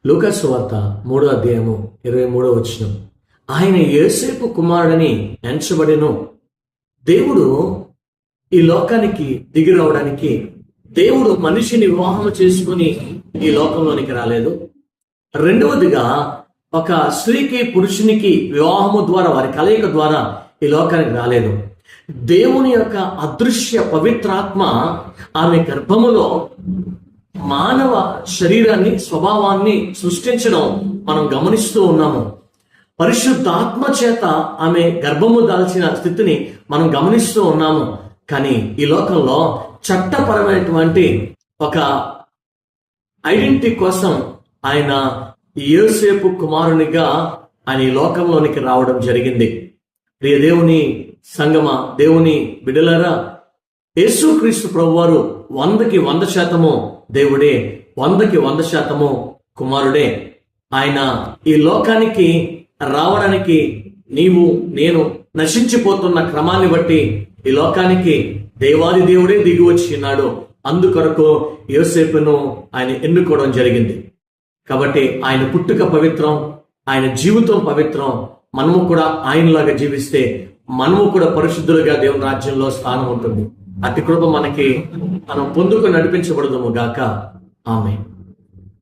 లూకాసు సువార్త 3వ అధ్యాయము 23వ వచనం. ఆయన యోసేపు కుమారుడని ఎంచబడెను. దేవుడు ఈ లోకానికి దిగి రావడానికి, దేవుడు మనిషిని వివాహం చేసుకుని ఈ లోకంలోనికి రాలేదు. రెండవదిగా, ఒక స్త్రీకి పురుషునికి వివాహము ద్వారా, వారి కలయిక ద్వారా ఈ లోకానికి రాలేదు. దేవుని యొక్క అదృశ్య పవిత్రాత్మ ఆమె గర్భములో మానవ శరీరాన్ని, స్వభావాన్ని సృష్టించడం మనం గమనిస్తూ ఉన్నాము. పరిశుద్ధాత్మ చేత ఆమె గర్భము దాల్చిన స్థితిని మనం గమనిస్తూ ఉన్నాము. కానీ ఈ లోకంలో చట్టపరమైనటువంటి ఒక ఐడెంటిటీ కోసం ఆయన యోసేపు కుమారునిగా ఆయన ఈ లోకంలోనికి రావడం జరిగింది. ప్రియ దేవుని సంగమ, దేవుని బిడ్డలారా, యేసుక్రీస్తు ప్రభువారు 100కి 100% దేవుడే, 100కి 100% కుమారుడే. ఆయన ఈ లోకానికి రావడానికి, నీవు నేను నశించిపోతున్న క్రమాన్ని బట్టి ఈ లోకానికి దేవాది దేవుడే దిగి వచ్చి ఉన్నాడు. అందుకొరకు యోసేపును ఆయన ఎన్నుకోవడం జరిగింది. కాబట్టి ఆయన పుట్టుక పవిత్రం, ఆయన జీవితం పవిత్రం. మనము కూడా ఆయనలాగా జీవిస్తే మనము కూడా పరిశుద్ధులుగా దేవుని రాజ్యంలో స్థానం ఉంటుంది. అతి కృప మనం పొందుకు నడిపించబడదుము గాక. ఆమేన్.